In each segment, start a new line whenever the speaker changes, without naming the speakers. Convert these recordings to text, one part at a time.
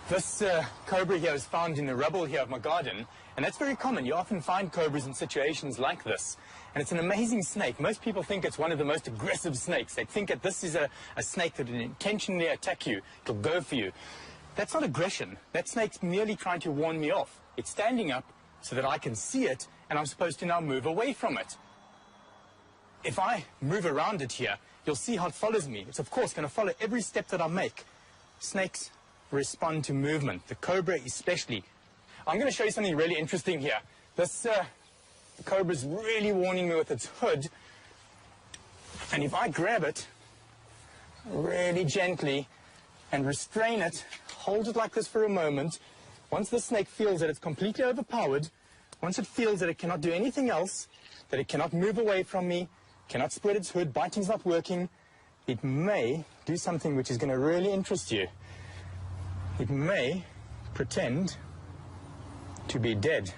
This cobra here is found in the rubble here of my garden, and that's very common. You often find cobras in situations like this. And it's an amazing snake. Most people think it's one of the most aggressive snakes. They think that this is a snake that will intentionally attack you. It'll go for you. That's not aggression. That snake's merely trying to warn me off. It's standing up so that I can see it, and I'm supposed to now move away from it. If I move around it here, you'll see how it follows me. It's, of course, going to follow every step that I make. Snakes respond to movement, the cobra especially. I'm going to show you something really interesting here. This cobra's really warning me with its hood, and if I grab it really gently and restrain it, hold it like this for a moment, once the snake feels that it's completely overpowered, once it feels that it cannot do anything else, that it cannot move away from me, cannot spread its hood, biting's not working, it may do something which is going to really interest you. It may pretend to be dead.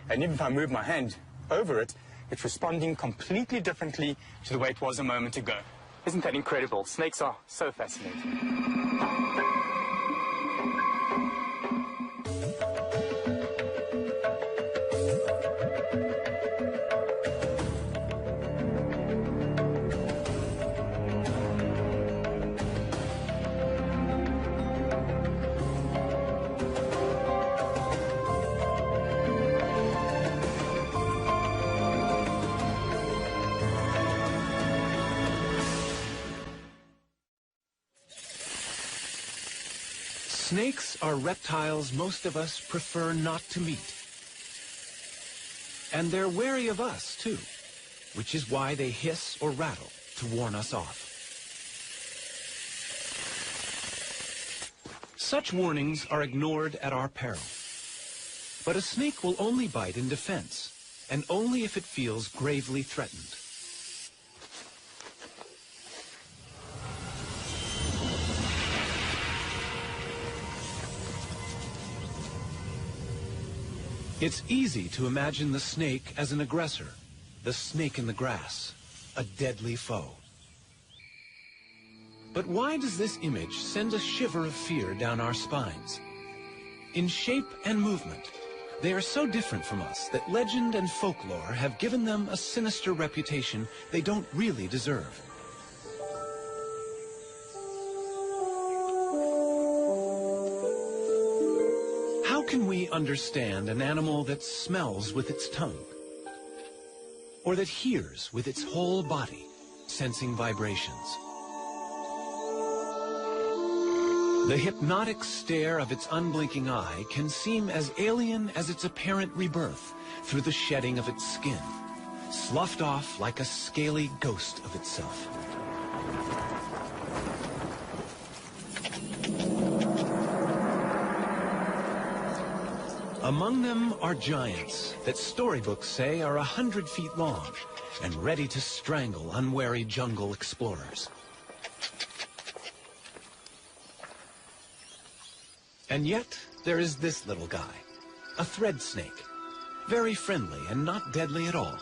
And even if I move my hand over it, it's responding completely differently to the way it was a moment ago. Isn't that incredible? Snakes are so fascinating.
Snakes are reptiles most of us prefer not to meet. And they're wary of us, too, which is why they hiss or rattle to warn us off. Such warnings are ignored at our peril. But a snake will only bite in defense, and only if it feels gravely threatened. It's easy to imagine the snake as an aggressor, the snake in the grass, a deadly foe. But why does this image send a shiver of fear down our spines? In shape and movement, they are so different from us that legend and folklore have given them a sinister reputation they don't really deserve. How can we understand an animal that smells with its tongue? Or that hears with its whole body, sensing vibrations? The hypnotic stare of its unblinking eye can seem as alien as its apparent rebirth through the shedding of its skin, sloughed off like a scaly ghost of itself. Among them are giants that storybooks say are 100 feet long and ready to strangle unwary jungle explorers. And yet, there is this little guy, a thread snake, very friendly and not deadly at all.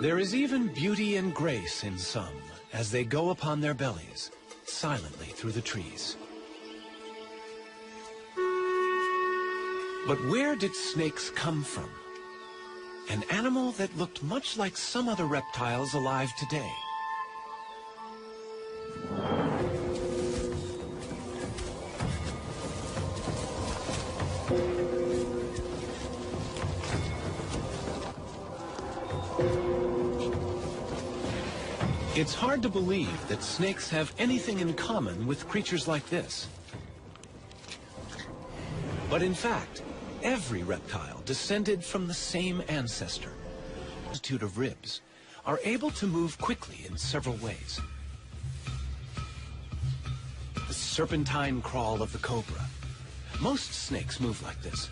There is even beauty and grace in some as they go upon their bellies, silently through the trees. But where did snakes come from? An animal that looked much like some other reptiles alive today. It's hard to believe that snakes have anything in common with creatures like this. But in fact, every reptile descended from the same ancestor, multitude of ribs, are able to move quickly in several ways. The serpentine crawl of the cobra. Most snakes move like this.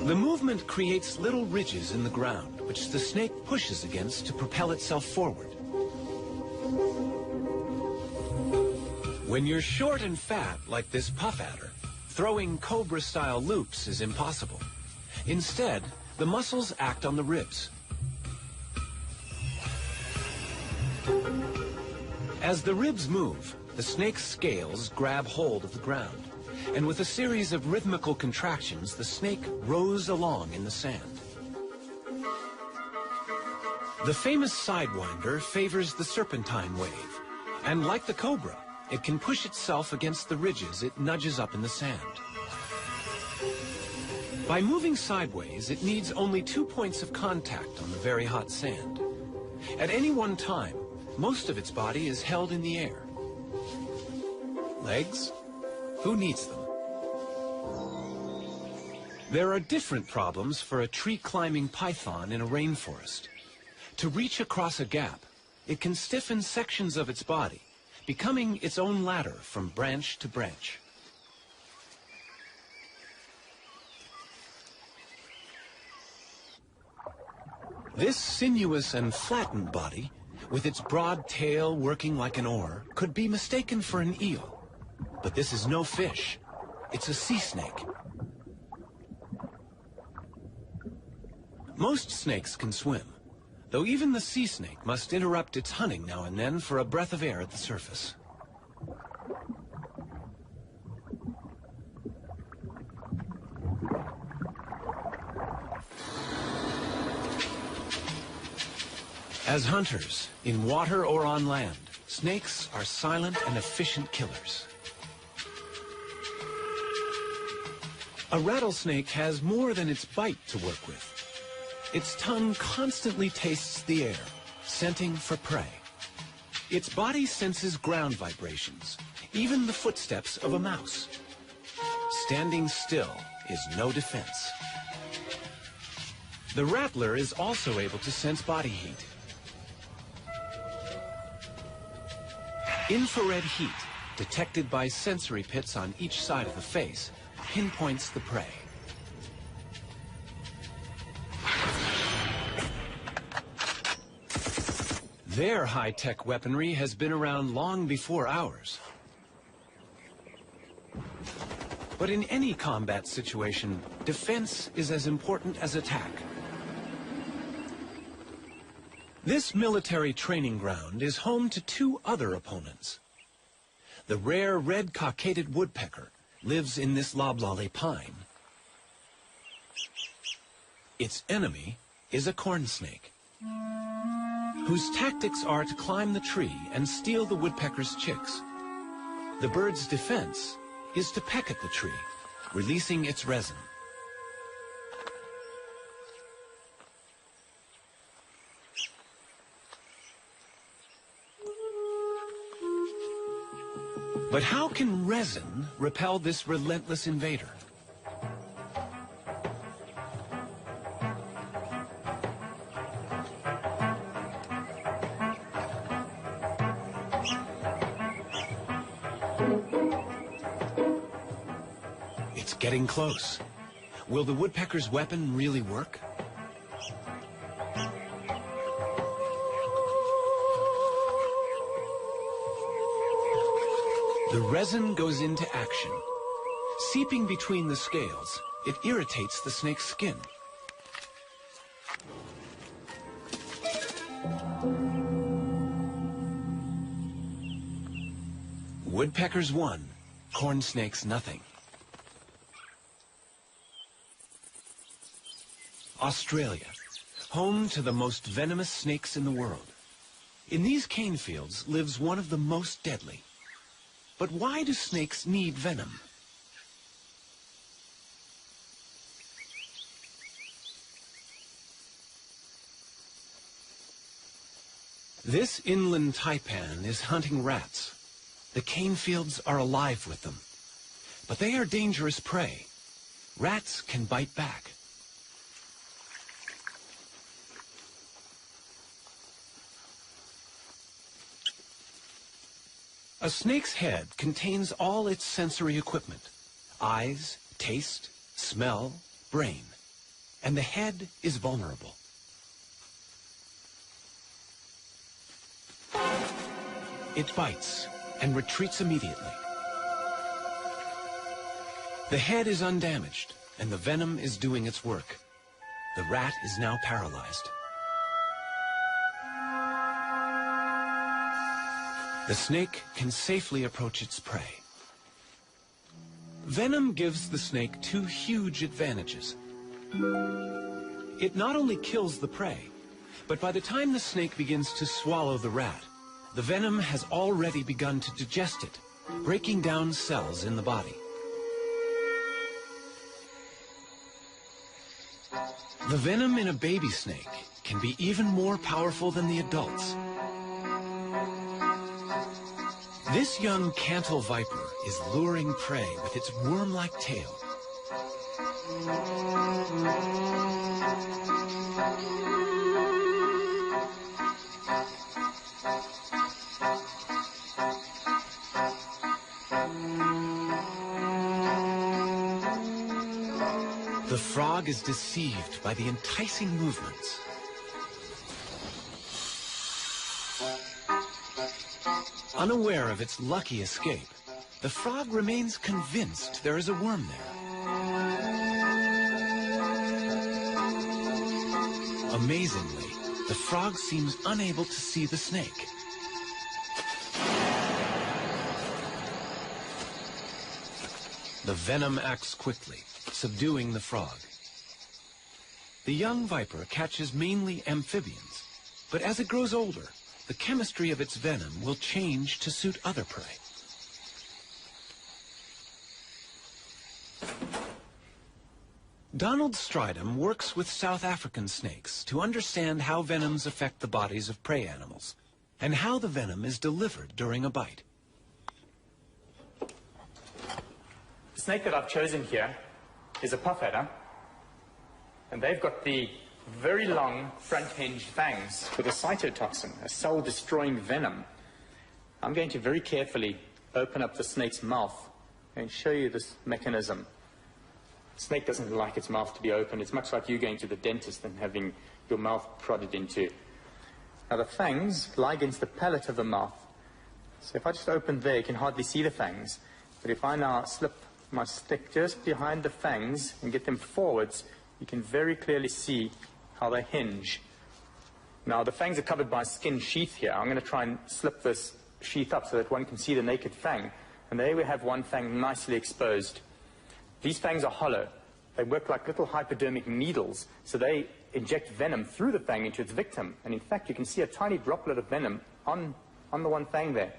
The movement creates little ridges in the ground, which the snake pushes against to propel itself forward. When you're short and fat, like this puff adder, throwing cobra-style loops is impossible. Instead, the muscles act on the ribs. As the ribs move, the snake's scales grab hold of the ground, and with a series of rhythmical contractions, the snake rows along in the sand. The famous sidewinder favors the serpentine wave, and like the cobra, it can push itself against the ridges it nudges up in the sand. By moving sideways, it needs only 2 points of contact on the very hot sand. At any one time, most of its body is held in the air. Legs? Who needs them? There are different problems for a tree-climbing python in a rainforest. To reach across a gap, it can stiffen sections of its body, becoming its own ladder from branch to branch. This sinuous and flattened body, with its broad tail working like an oar, could be mistaken for an eel. But this is no fish. It's a sea snake. Most snakes can swim, though even the sea snake must interrupt its hunting now and then for a breath of air at the surface. As hunters, in water or on land, snakes are silent and efficient killers. A rattlesnake has more than its bite to work with. Its tongue constantly tastes the air, scenting for prey. Its body senses ground vibrations, even the footsteps of a mouse. Standing still is no defense. The rattler is also able to sense body heat. Infrared heat, detected by sensory pits on each side of the face, pinpoints the prey. Their high-tech weaponry has been around long before ours. But in any combat situation, defense is as important as attack. This military training ground is home to 2 other opponents. The rare red cockaded woodpecker lives in this loblolly pine. Its enemy is a corn snake, whose tactics are to climb the tree and steal the woodpecker's chicks. The bird's defense is to peck at the tree, releasing its resin. But how can resin repel this relentless invader? It's getting close. Will the woodpecker's weapon really work? The resin goes into action. Seeping between the scales, it irritates the snake's skin. Woodpeckers won, corn snakes nothing. Australia, home to the most venomous snakes in the world. In these cane fields lives one of the most deadly. But why do snakes need venom? This inland taipan is hunting rats. The cane fields are alive with them. But they are dangerous prey. Rats can bite back. A snake's head contains all its sensory equipment: eyes, taste, smell, brain. And the head is vulnerable. It bites, and retreats immediately. The head is undamaged, and the venom is doing its work. The rat is now paralyzed. The snake can safely approach its prey. Venom gives the snake two huge advantages. It not only kills the prey, but by the time the snake begins to swallow the rat, the venom has already begun to digest it, breaking down cells in the body. The venom in a baby snake can be even more powerful than the adults. This young cantle viper is luring prey with its worm-like tail. The frog is deceived by the enticing movements. Unaware of its lucky escape, the frog remains convinced there is a worm there. Amazingly, the frog seems unable to see the snake. The venom acts quickly, subduing the frog. The young viper catches mainly amphibians, but as it grows older, the chemistry of its venom will change to suit other prey. Donald Stridham works with South African snakes to understand how venoms affect the bodies of prey animals and how the venom is delivered during a bite.
The snake that I've chosen here is a puff adder, and they've got the very long front-hinged fangs with a cytotoxin, a cell-destroying venom. I'm going to very carefully open up the snake's mouth and show you this mechanism. The snake doesn't like its mouth to be open. It's much like you going to the dentist and having your mouth prodded into. Now the fangs lie against the palate of the mouth. So if I just open there, you can hardly see the fangs. But if I now slip my stick just behind the fangs and get them forwards, you can very clearly see how they hinge. Now the fangs are covered by a skin sheath here. I'm going to try and slip this sheath up so that one can see the naked fang. And there we have one fang nicely exposed. These fangs are hollow. They work like little hypodermic needles, so they inject venom through the fang into its victim. And in fact, you can see a tiny droplet of venom on the one fang there.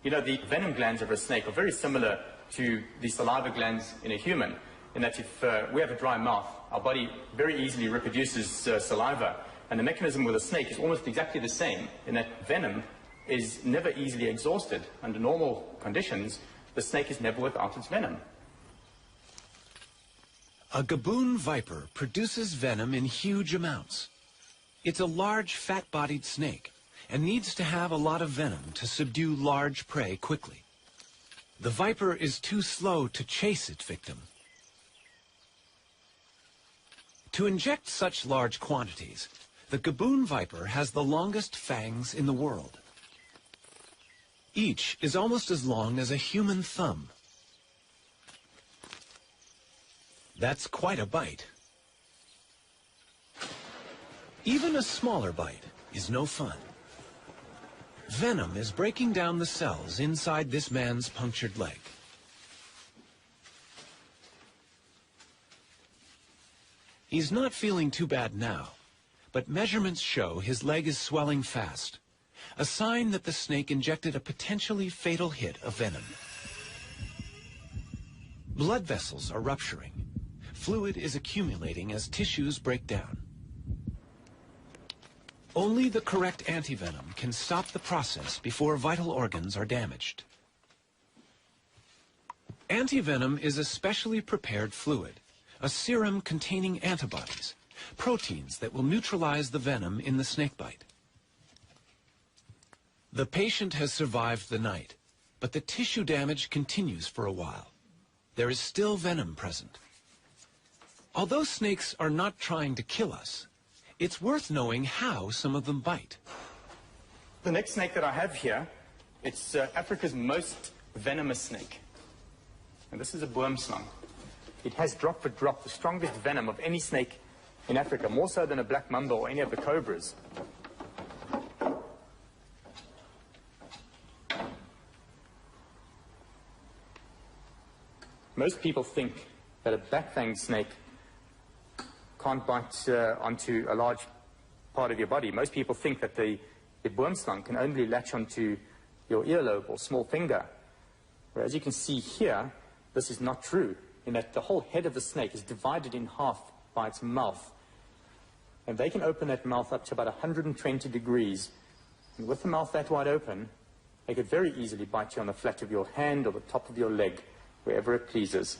You know, the venom glands of a snake are very similar to the saliva glands in a human, in that if we have a dry mouth, our body very easily reproduces saliva, and the mechanism with a snake is almost exactly the same, in that venom is never easily exhausted. Under normal conditions, the snake is never without its venom.
A gaboon viper produces venom in huge amounts. It's a large, fat-bodied snake and needs to have a lot of venom to subdue large prey quickly. The viper is too slow to chase its victim. To inject such large quantities, the gaboon viper has the longest fangs in the world. Each is almost as long as a human thumb. That's quite a bite. Even a smaller bite is no fun. Venom is breaking down the cells inside this man's punctured leg. He's not feeling too bad now, but measurements show his leg is swelling fast, a sign that the snake injected a potentially fatal hit of venom. Blood vessels are rupturing. Fluid is accumulating as tissues break down. Only the correct antivenom can stop the process before vital organs are damaged. Antivenom is a specially prepared fluid, a serum containing antibodies, proteins that will neutralize the venom in the snakebite. The patient has survived the night, but the tissue damage continues for a while. There is still venom present. Although snakes are not trying to kill us, it's worth knowing how some of them bite.
The next snake that I have here, it's Africa's most venomous snake. And this is a boomslang. It has drop for drop the strongest venom of any snake in Africa, more so than a black mamba or any of the cobras. Most people think that a black-fanged snake can't bite onto a large part of your body. Most people think that the boomslang can only latch onto your earlobe or small finger. Whereas you can see here, this is not true, in that the whole head of the snake is divided in half by its mouth. And they can open that mouth up to about 120 degrees. And with the mouth that wide open, they could very easily bite you on the flat of your hand or the top of your leg, wherever it pleases.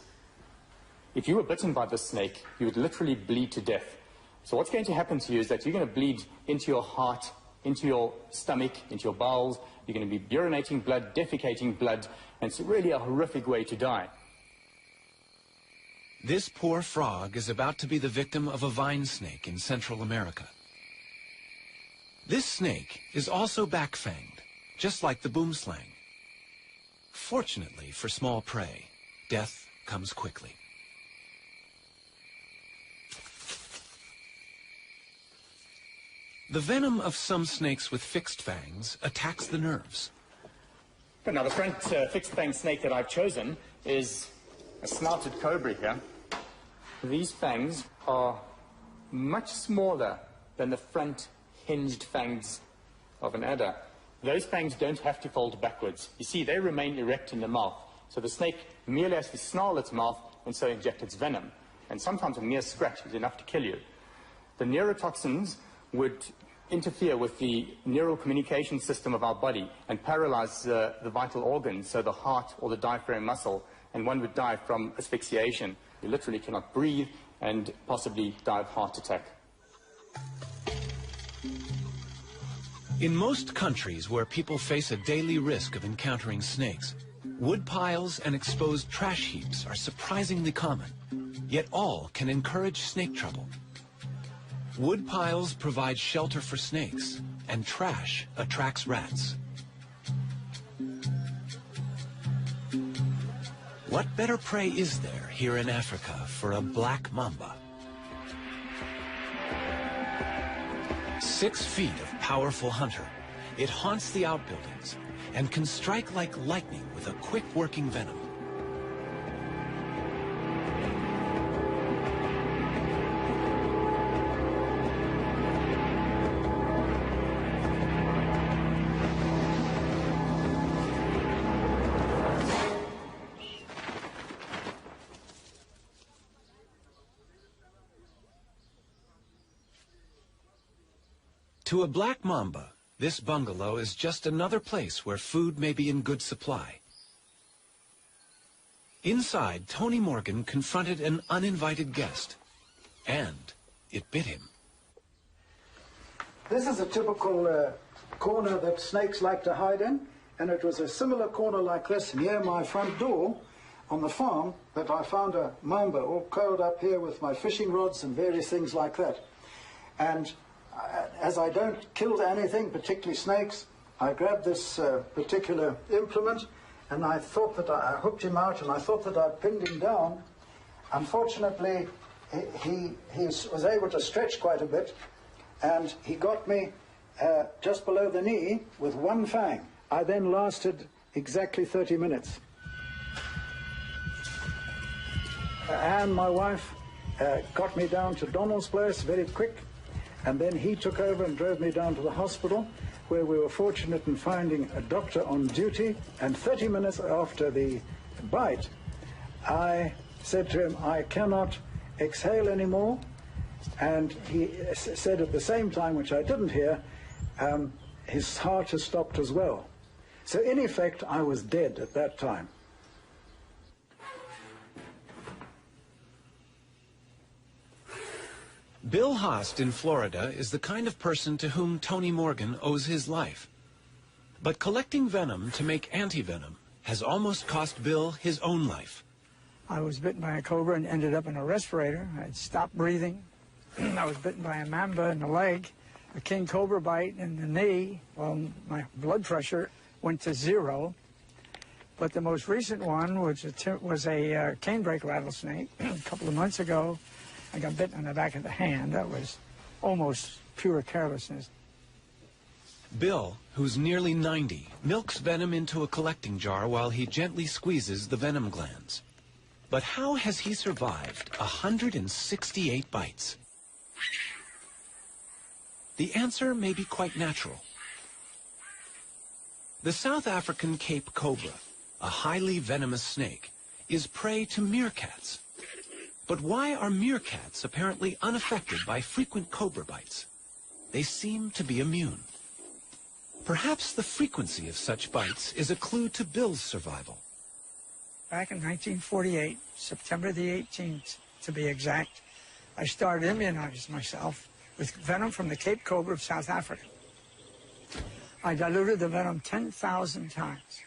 If you were bitten by this snake, you would literally bleed to death. So what's going to happen to you is that you're going to bleed into your heart, into your stomach, into your bowels. You're going to be urinating blood, defecating blood, and it's really a horrific way to die.
This poor frog is about to be the victim of a vine snake in Central America. This snake is also back-fanged, just like the boomslang. Fortunately for small prey, death comes quickly. The venom of some snakes with fixed fangs attacks the nerves.
But now the front fixed fang snake that I've chosen is a snouted cobra here. These fangs are much smaller than the front hinged fangs of an adder. Those fangs don't have to fold backwards. You see, they remain erect in the mouth. So the snake merely has to snarl its mouth and so inject its venom. And sometimes a mere scratch is enough to kill you. The neurotoxins would interfere with the neural communication system of our body and paralyze the vital organs, so the heart or the diaphragm muscle, and one would die from asphyxiation. You literally cannot breathe and possibly die of heart attack.
In most countries where people face a daily risk of encountering snakes, wood piles and exposed trash heaps are surprisingly common, yet all can encourage snake trouble. Wood piles provide shelter for snakes, and trash attracts rats. What better prey is there here in Africa for a black mamba? 6 feet of powerful hunter, it haunts the outbuildings and can strike like lightning with a quick-working venom. To a black mamba, this bungalow is just another place where food may be in good supply. Inside, Tony Morgan confronted an uninvited guest, and it bit him.
This is a typical corner that snakes like to hide in, and it was a similar corner like this near my front door on the farm that I found a mamba all curled up here with my fishing rods and various things like that. And as I don't kill anything, particularly snakes, I grabbed this particular implement and I thought that I hooked him out and I thought that I'd pinned him down. Unfortunately, he was able to stretch quite a bit and he got me just below the knee with one fang. I then lasted exactly 30 minutes. And my wife got me down to Donald's place very quick. And then he took over and drove me down to the hospital, where we were fortunate in finding a doctor on duty. And 30 minutes after the bite, I said to him, I cannot exhale anymore. And he said at the same time, which I didn't hear, his heart has stopped as well. So in effect, I was dead at that time.
Bill Haast in Florida is the kind of person to whom Tony Morgan owes his life. But collecting venom to make anti-venom has almost cost Bill his own life.
I was bitten by a cobra and ended up in a respirator. I'd stopped breathing. I was bitten by a mamba in the leg. a king cobra bite in the knee, well, my blood pressure went to 0. But the most recent one was a canebrake rattlesnake. A couple of months ago, I got bitten on the back of the hand. That was almost pure carelessness.
Bill, who's nearly 90, milks venom into a collecting jar while he gently squeezes the venom glands. But how has he survived 168 bites? The answer may be quite natural. The South African Cape cobra, a highly venomous snake, is prey to meerkats. But why are meerkats apparently unaffected by frequent cobra bites? They seem to be immune. Perhaps the frequency of such bites is a clue to Bill's survival.
Back in 1948, September the 18th to be exact, I started immunizing myself with venom from the Cape cobra of South Africa. I diluted the venom 10,000 times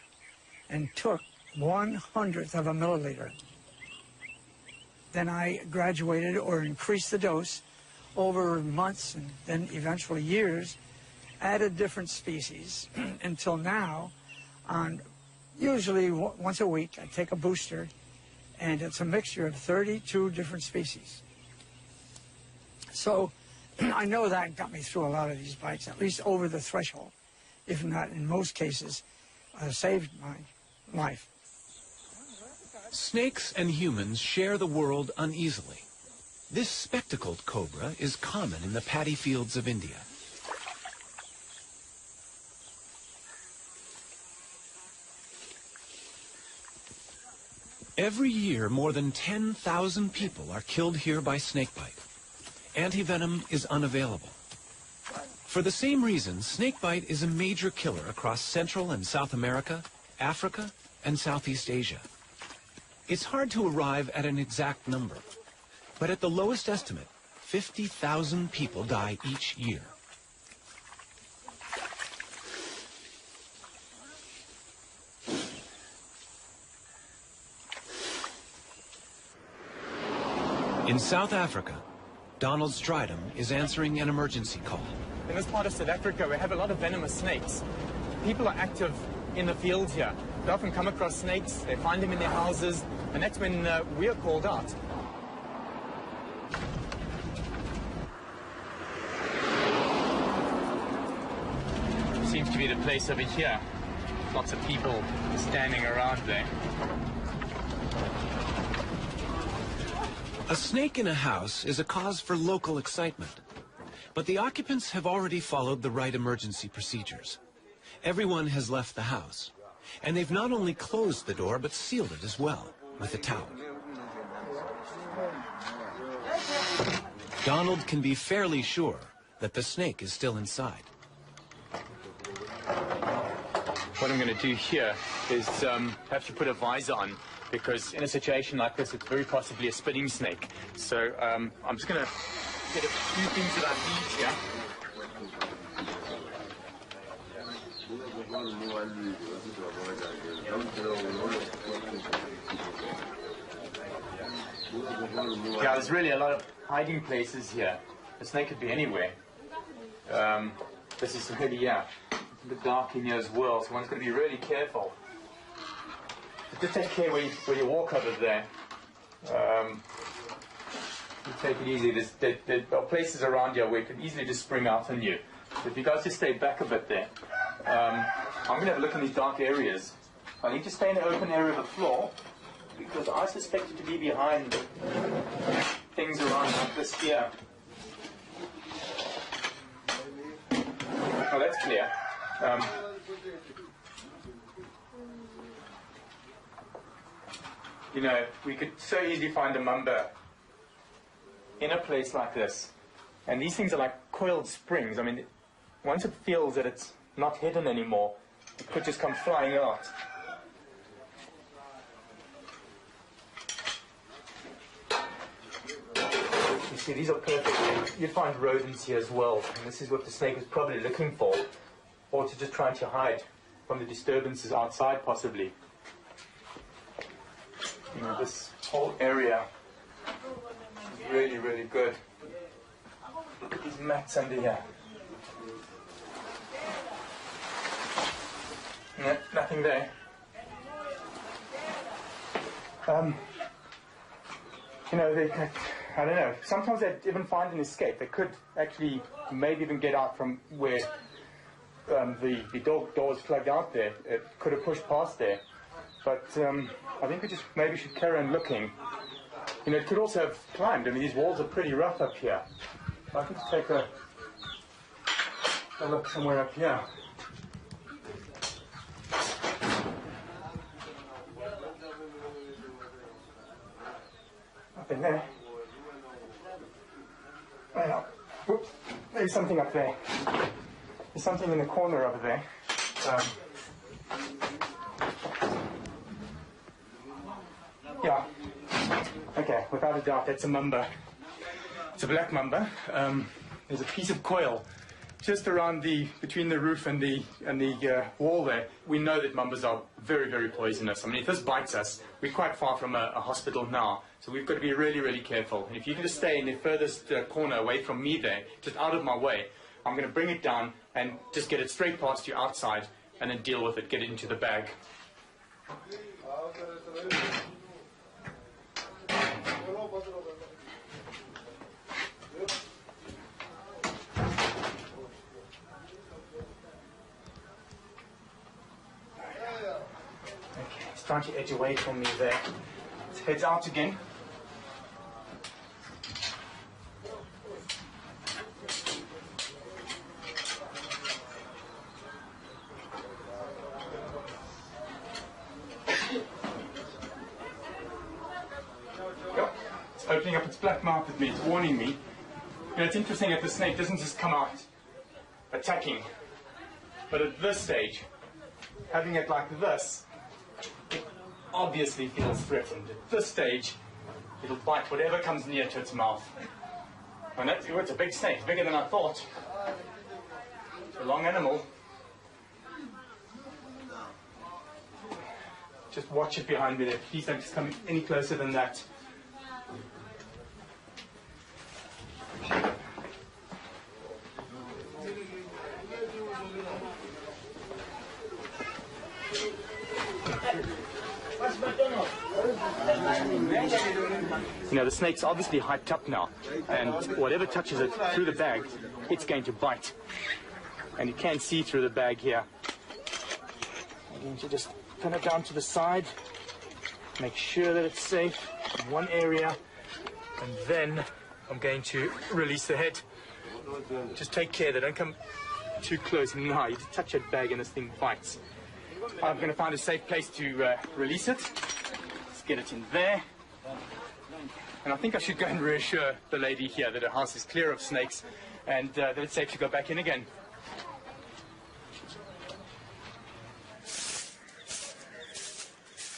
and took 1/100th of a milliliter. Then I graduated or increased the dose over months and then eventually years, added different species until now, on usually once a week, I take a booster, and it's a mixture of 32 different species. So I know that got me through a lot of these bites, at least over the threshold, if not in most cases, saved my life.
Snakes and humans share the world uneasily. This spectacled cobra is common in the paddy fields of India. Every year, more than 10,000 people are killed here by snakebite. Antivenom is unavailable. For the same reason, snakebite is a major killer across Central and South America, Africa, and Southeast Asia. It's hard to arrive at an exact number, but at the lowest estimate, 50,000 people die each year. In South Africa, Donald Stridham is answering an emergency call.
In this part of South Africa, we have a lot of venomous snakes. People are active in the fields here. They often come across snakes, they find them in their houses, and that's when we are called out. Seems to be the place over here. Lots of people standing around there.
A snake in a house is a cause for local excitement, but the occupants have already followed the right emergency procedures. Everyone has left the house, and they've not only closed the door, but sealed it as well with a towel. Donald can be fairly sure that the snake is still inside.
What I'm going to do here is have to put a visor on, because in a situation like this, it's very possibly a spitting snake. So I'm just going to get a few things that I need here. Yeah, there's really a lot of hiding places here. The snake could be anywhere. This is really, yeah, it's a bit dark in here as well, so one's going to be really careful. Just take care where you walk over there. You take it easy. There are places around here where it can easily just spring out on you. So if you guys just stay back a bit there. I'm going to have a look in these dark areas. I need to stay in the open area of the floor, because I suspect it to be behind things around like this here. Oh, that's clear. You know, we could so easily find a mamba in a place like this. And these things are like coiled springs. I mean, once it feels that it's not hidden anymore, it could just come flying out. You see, these are perfect. You'd find rodents here as well. And this is what the snake is probably looking for. Or to just try to hide from the disturbances outside, possibly. You know, this whole area is really, really good. Look at these mats under here. No, nothing there. You know, I don't know. Sometimes they even find an escape. They could actually maybe even get out from where the door was plugged out there. It could have pushed past there. But I think we just maybe should carry on looking. You know, it could also have climbed. I mean, these walls are pretty rough up here. I can just take a look somewhere up here. Nothing there. Well, whoops, there's something up there. There's something in the corner over there. Yeah. Okay, without a doubt, that's a mamba. It's a black mamba. There's a piece of coil just around between the roof and the wall there. We know that mambas are very, very poisonous. I mean, if this bites us, we're quite far from a hospital now, so we've got to be really, really careful. And if you can just stay in the furthest corner away from me there, just out of my way, I'm going to bring it down and just get it straight past you outside, and then deal with it, get it into the bag. Trying to edge away from me there. It heads out again. Yep. It's opening up its black mouth at me. It's warning me. You know, it's interesting that the snake doesn't just come out attacking, but at this stage, having it like this, obviously feels threatened. At this stage, it'll bite whatever comes near to its mouth. And it's a big snake, bigger than I thought. It's a long animal. Just watch it behind me there. Please don't just come any closer than that. You know, the snake's obviously hyped up now, and whatever touches it through the bag, it's going to bite. And you can see through the bag here. I'm going to just pin it down to the side, make sure that it's safe in one area, and then I'm going to release the head. Just take care, they don't come too close. Now, you just touch that bag and this thing bites. I'm going to find a safe place to release it. Let's get it in there. And I think I should go and reassure the lady here that her house is clear of snakes and that it's safe to go back in again.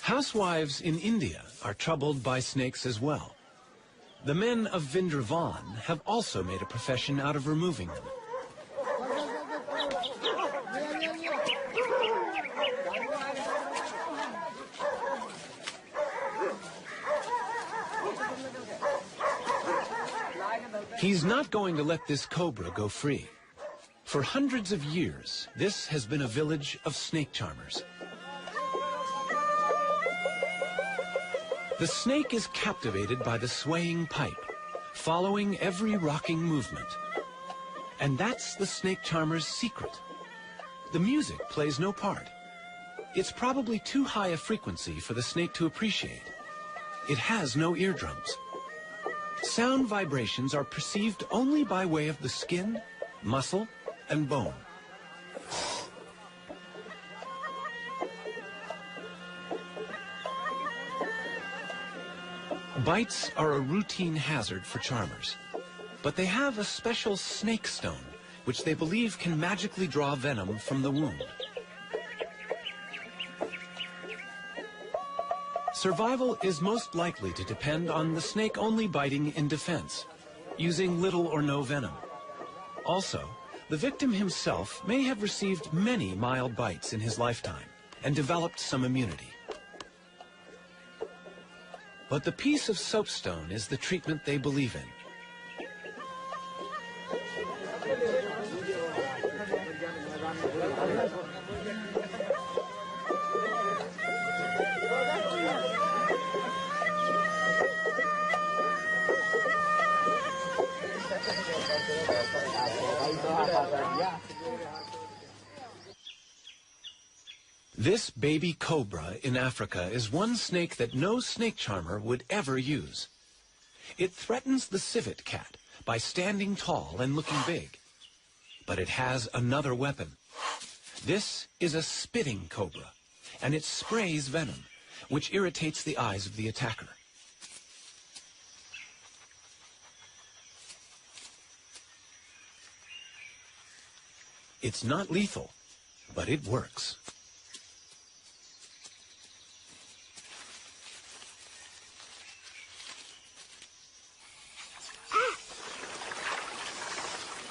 Housewives in India are troubled by snakes as well. The men of Vrindavan have also made a profession out of removing them. He's not going to let this cobra go free. For hundreds of years, this has been a village of snake charmers. The snake is captivated by the swaying pipe, following every rocking movement. And that's the snake charmer's secret. The music plays no part. It's probably too high a frequency for the snake to appreciate. It has no eardrums. Sound vibrations are perceived only by way of the skin, muscle, and bone. Bites are a routine hazard for charmers, but they have a special snake stone, which they believe can magically draw venom from the wound. Survival is most likely to depend on the snake only biting in defense, using little or no venom. Also, the victim himself may have received many mild bites in his lifetime and developed some immunity. But the piece of soapstone is the treatment they believe in. This baby cobra in Africa is one snake that no snake charmer would ever use. It threatens the civet cat by standing tall and looking big. But it has another weapon. This is a spitting cobra, and it sprays venom, which irritates the eyes of the attacker. It's not lethal, but it works.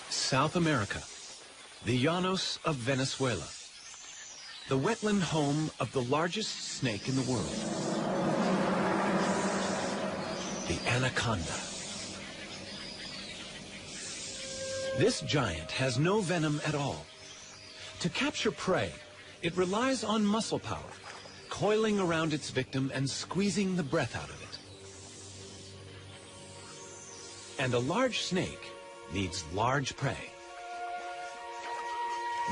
South America, the Llanos of Venezuela, the wetland home of the largest snake in the world, the anaconda. This giant has no venom at all. To capture prey, it relies on muscle power, coiling around its victim and squeezing the breath out of it. And a large snake needs large prey.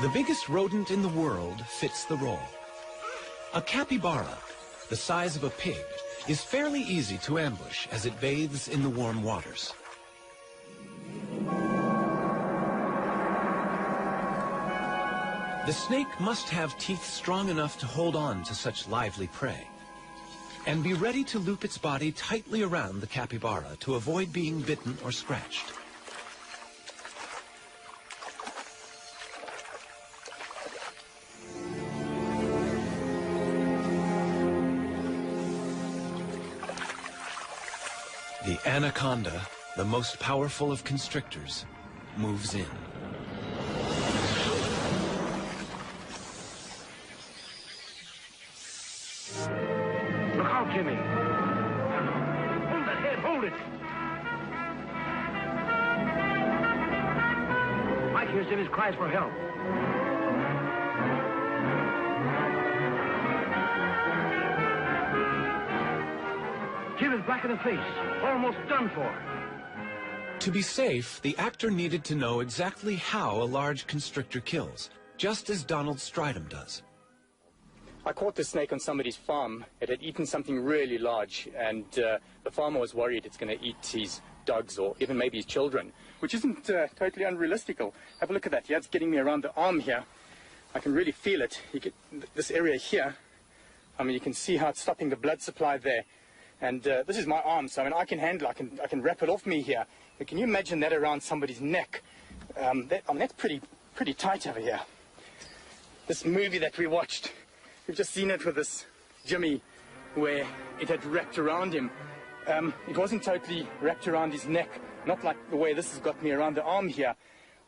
The biggest rodent in the world fits the role. A capybara, the size of a pig, is fairly easy to ambush as it bathes in the warm waters. The snake must have teeth strong enough to hold on to such lively prey, and be ready to loop its body tightly around the capybara to avoid being bitten or scratched. The anaconda, the most powerful of constrictors, moves in.
Look out, Jimmy. Hold that head, hold it. Mike hears Jimmy's cries for help. Jim is black in the face, almost done for.
To be safe, the actor needed to know exactly how a large constrictor kills, just as Donald Stridham does.
I caught this snake on somebody's farm. It had eaten something really large, and the farmer was worried it's going to eat his dogs or even maybe his children, which isn't totally unrealistical. Have a look at that. Yeah, it's getting me around the arm here. I can really feel it. You get this area here. I mean, you can see how it's stopping the blood supply there. And this is my arm, so I mean, I can handle it. I can wrap it off me here. But can you imagine that around somebody's neck? That's pretty tight over here. This movie that we watched, we've just seen it with this Jimmy, where it had wrapped around him. It wasn't totally wrapped around his neck, not like the way this has got me around the arm here.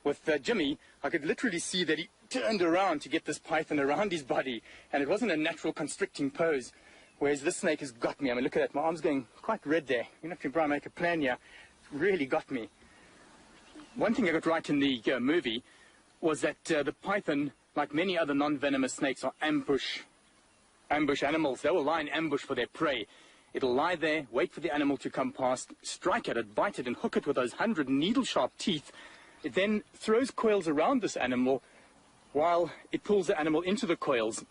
With Jimmy, I could literally see that he turned around to get this python around his body, and it wasn't a natural constricting pose. Whereas this snake has got me. I mean, look at that. My arm's going quite red there. You know, if you try and make a plan here, really got me. One thing I got right in the movie was that the python, like many other non-venomous snakes, are ambush animals. They will lie in ambush for their prey. It'll lie there, wait for the animal to come past, strike at it, bite it, and hook it with those 100 needle-sharp teeth. It then throws coils around this animal while it pulls the animal into the coils.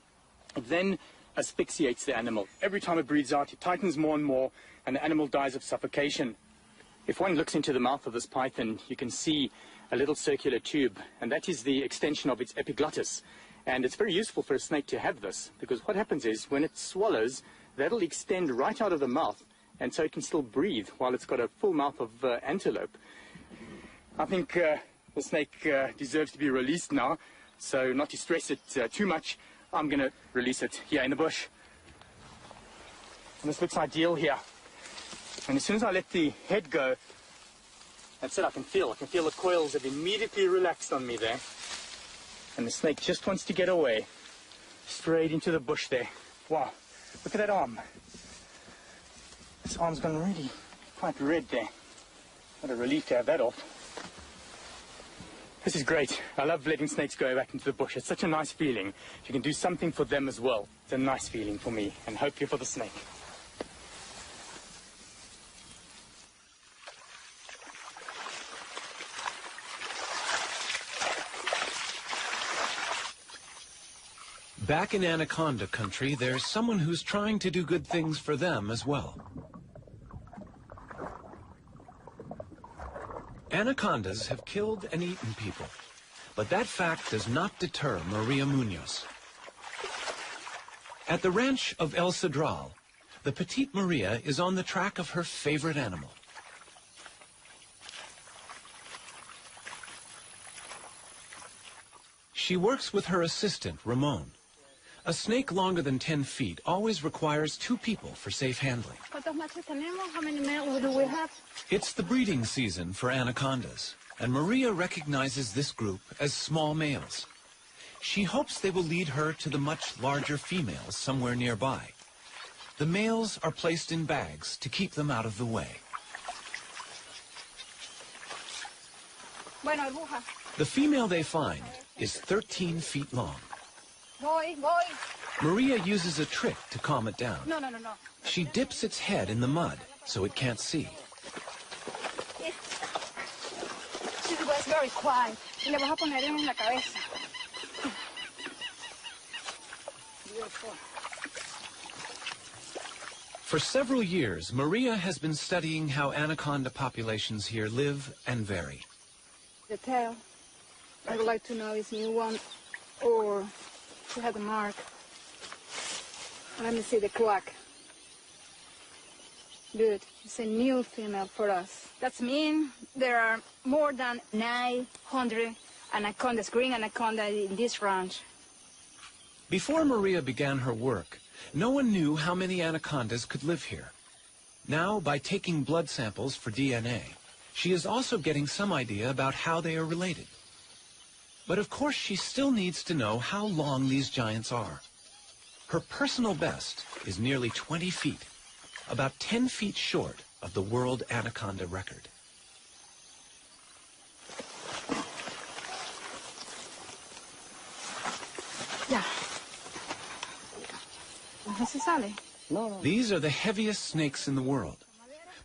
It then asphyxiates the animal. Every time it breathes out, it tightens more and more, and the animal dies of suffocation. If one looks into the mouth of this python, you can see a little circular tube, and that is the extension of its epiglottis. And it's very useful for a snake to have this, because what happens is, when it swallows, that'll extend right out of the mouth, and so it can still breathe while it's got a full mouth of antelope. I think the snake deserves to be released now, so not to stress it too much, I'm going to release it here in the bush. And this looks ideal here. And as soon as I let the head go, that's it, I can feel the coils have immediately relaxed on me there. And the snake just wants to get away, straight into the bush there. Wow, look at that arm. This arm's gone really quite red there. What a relief to have that off. This is great. I love letting snakes go back into the bush. It's such a nice feeling. If you can do something for them as well, it's a nice feeling for me, and hopefully for the snake.
Back in anaconda country, there's someone who's trying to do good things for them as well. Anacondas have killed and eaten people, but that fact does not deter Maria Munoz. At the ranch of El Cedral, the petite Maria is on the track of her favorite animal. She works with her assistant, Ramon. A snake longer than 10 feet always requires 2 people for safe handling.
How many males do we have?
It's the breeding season for anacondas, and Maria recognizes this group as small males. She hopes they will lead her to the much larger females somewhere nearby. The males are placed in bags to keep them out of the way. The female they find is 13 feet long. Maria uses a trick to calm it down.
No.
She dips its head in the mud so it can't see.
She was very quiet. Y le vas a poner en la cabeza.
For several years, Maria has been studying how anaconda populations here live and vary.
The tail, I would like to know is new one or she had a mark. Let me see the cloak. Good, it's a new female for us. That means there are more than 900 anacondas, green anaconda in this ranch.
Before Maria began her work, no one knew how many anacondas could live here. Now, by taking blood samples for DNA, she is also getting some idea about how they are related. But of course, she still needs to know how long these giants are. Her personal best is nearly 20 feet, about 10 feet short of the world anaconda record.
Yeah. No se sale.
These are the heaviest snakes in the world.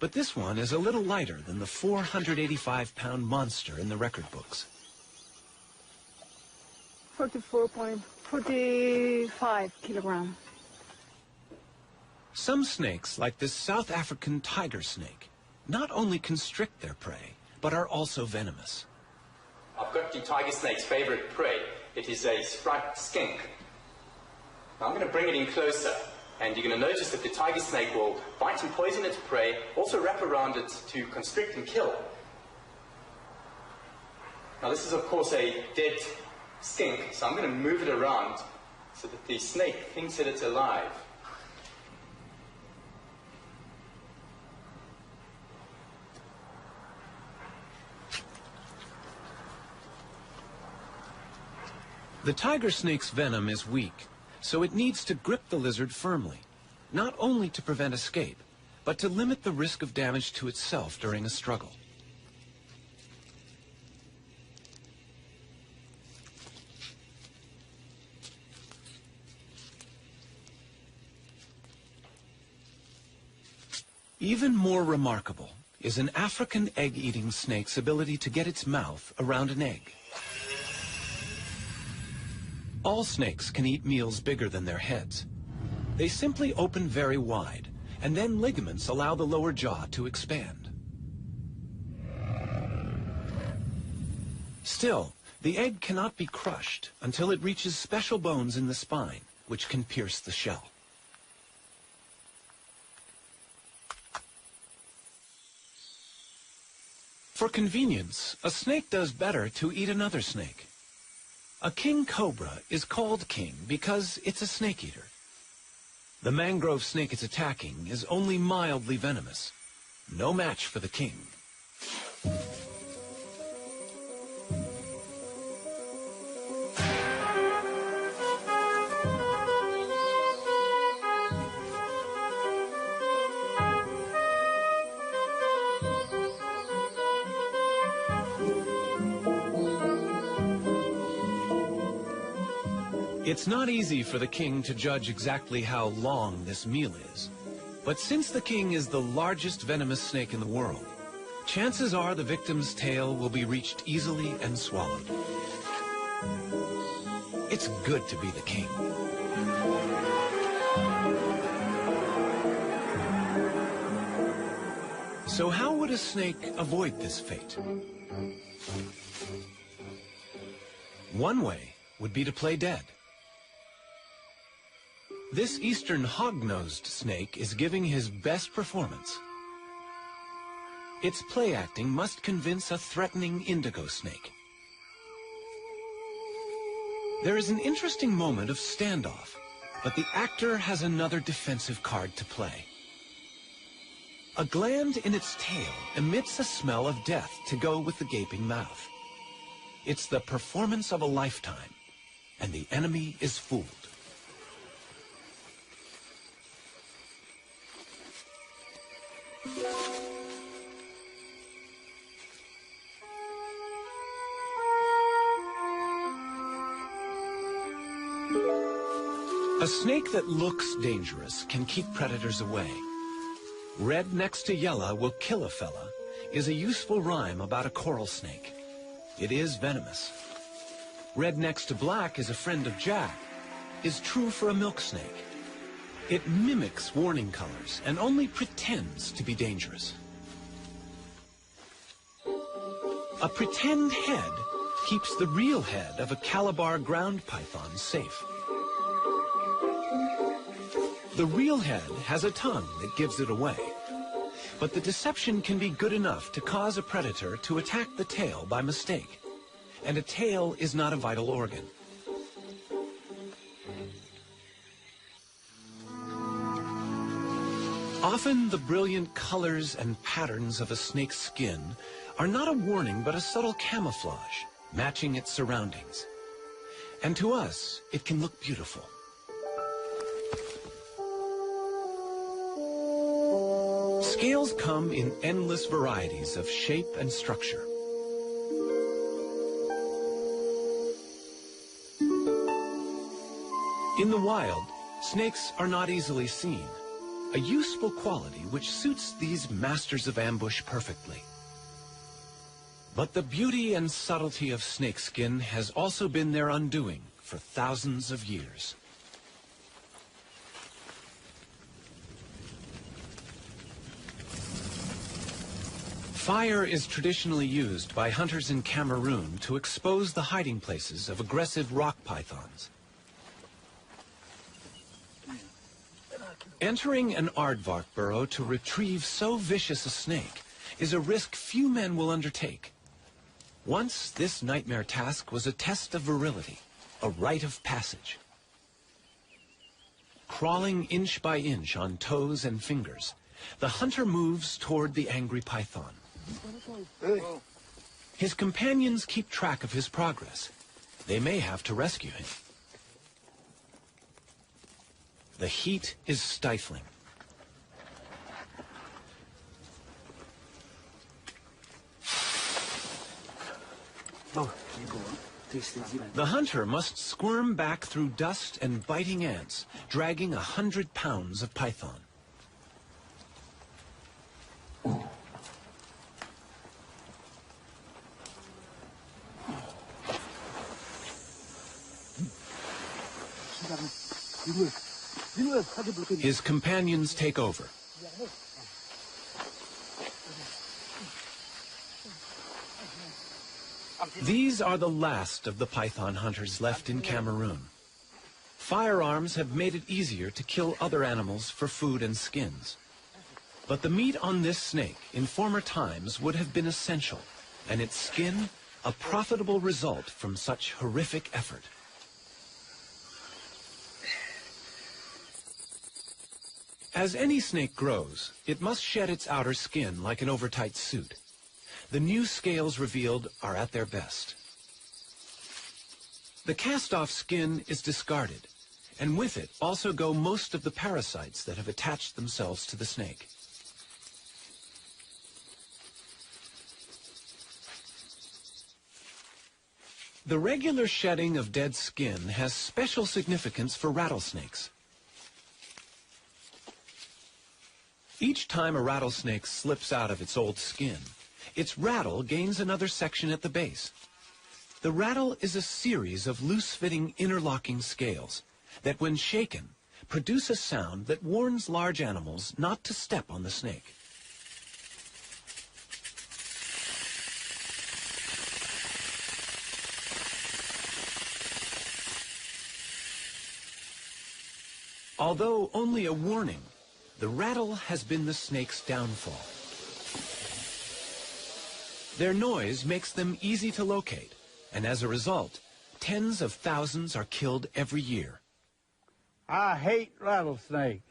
But this one is a little lighter than the 485-pound monster in the record books.
44.45 kilograms.
Some snakes, like this South African tiger snake, not only constrict their prey, but are also venomous.
I've got the tiger snake's favorite prey. It is a striped skink. Now I'm going to bring it in closer, and you're going to notice that the tiger snake will bite and poison its prey, also wrap around it to constrict and kill. Now this is of course a dead skink, so I'm going to move it around so that the snake thinks that it's alive.
The tiger snake's venom is weak, so it needs to grip the lizard firmly, not only to prevent escape, but to limit the risk of damage to itself during a struggle. Even more remarkable is an African egg-eating snake's ability to get its mouth around an egg. All snakes can eat meals bigger than their heads. They simply open very wide, and then ligaments allow the lower jaw to expand. Still, the egg cannot be crushed until it reaches special bones in the spine, which can pierce the shell. For convenience, a snake does better to eat another snake. A king cobra is called king because it's a snake eater. The mangrove snake it's attacking is only mildly venomous. No match for the king. It's not easy for the king to judge exactly how long this meal is. But since the king is the largest venomous snake in the world, chances are the victim's tail will be reached easily and swallowed. It's good to be the king. So how would a snake avoid this fate? One way would be to play dead. This eastern hog-nosed snake is giving his best performance. Its play acting must convince a threatening indigo snake. There is an interesting moment of standoff, but the actor has another defensive card to play. A gland in its tail emits a smell of death to go with the gaping mouth. It's the performance of a lifetime, and the enemy is fooled. A snake that looks dangerous can keep predators away. Red next to yellow will kill a fella is a useful rhyme about a coral snake. It is venomous. Red next to black is a friend of Jack is true for a milk snake. It mimics warning colors and only pretends to be dangerous. A pretend head keeps the real head of a Calabar ground python safe. The real head has a tongue that gives it away, but the deception can be good enough to cause a predator to attack the tail by mistake, and a tail is not a vital organ. Often the brilliant colors and patterns of a snake's skin are not a warning but a subtle camouflage, matching its surroundings. And to us, it can look beautiful. Scales come in endless varieties of shape and structure. In the wild, snakes are not easily seen, a useful quality which suits these masters of ambush perfectly. But the beauty and subtlety of snakeskin has also been their undoing for thousands of years. Fire is traditionally used by hunters in Cameroon to expose the hiding places of aggressive rock pythons. Entering an aardvark burrow to retrieve so vicious a snake is a risk few men will undertake. Once this nightmare task was a test of virility, a rite of passage. Crawling inch by inch on toes and fingers, the hunter moves toward the angry python. His companions keep track of his progress. They may have to rescue him. The heat is stifling. The hunter must squirm back through dust and biting ants, dragging 100 pounds of python. His companions take over. These are the last of the python hunters left in Cameroon. Firearms have made it easier to kill other animals for food and skins. But the meat on this snake in former times would have been essential, and its skin a profitable result from such horrific effort. As any snake grows, it must shed its outer skin like an overtight suit. The new scales revealed are at their best. The cast-off skin is discarded, and with it also go most of the parasites that have attached themselves to the snake. The regular shedding of dead skin has special significance for rattlesnakes. Each time a rattlesnake slips out of its old skin, its rattle gains another section at the base. The rattle is a series of loose-fitting interlocking scales that, when shaken, produce a sound that warns large animals not to step on the snake. Although only a warning, the rattle has been the snake's downfall. Their noise makes them easy to locate, and as a result, tens of thousands are killed every year.
I hate rattlesnakes.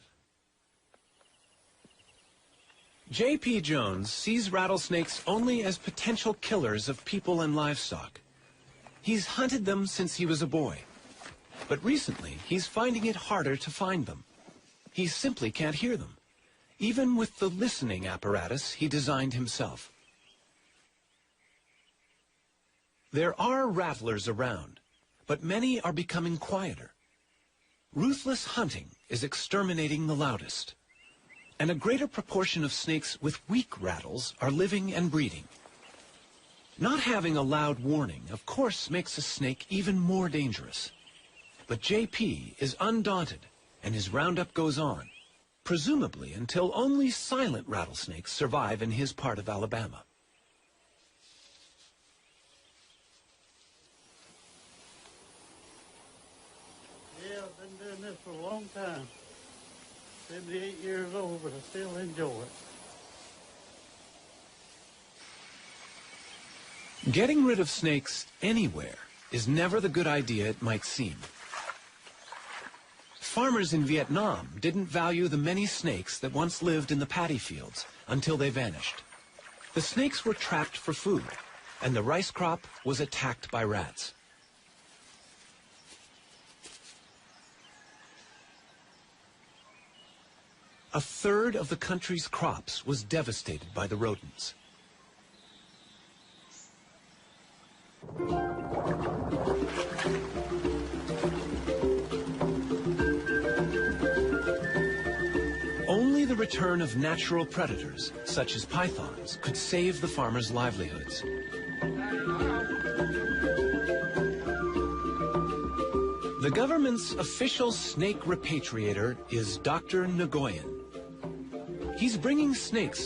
J.P. Jones sees rattlesnakes only as potential killers of people and livestock. He's hunted them since he was a boy. But recently, he's finding it harder to find them. He simply can't hear them, even with the listening apparatus he designed himself. There are rattlers around, but many are becoming quieter. Ruthless hunting is exterminating the loudest, and a greater proportion of snakes with weak rattles are living and breeding. Not having a loud warning, of course, makes a snake even more dangerous. But J.P. is undaunted, and his roundup goes on, presumably until only silent rattlesnakes survive in his part of Alabama.
Yeah, I've been doing this for a long time. 78 years old, but I still enjoy it.
Getting rid of snakes anywhere is never the good idea it might seem. Farmers in Vietnam didn't value the many snakes that once lived in the paddy fields until they vanished. The snakes were trapped for food, and the rice crop was attacked by rats. A third of the country's crops was devastated by the rodents. Only the return of natural predators, such as pythons, could save the farmers' livelihoods. The government's official snake repatriator is Dr. Nguyen. He's bringing snakes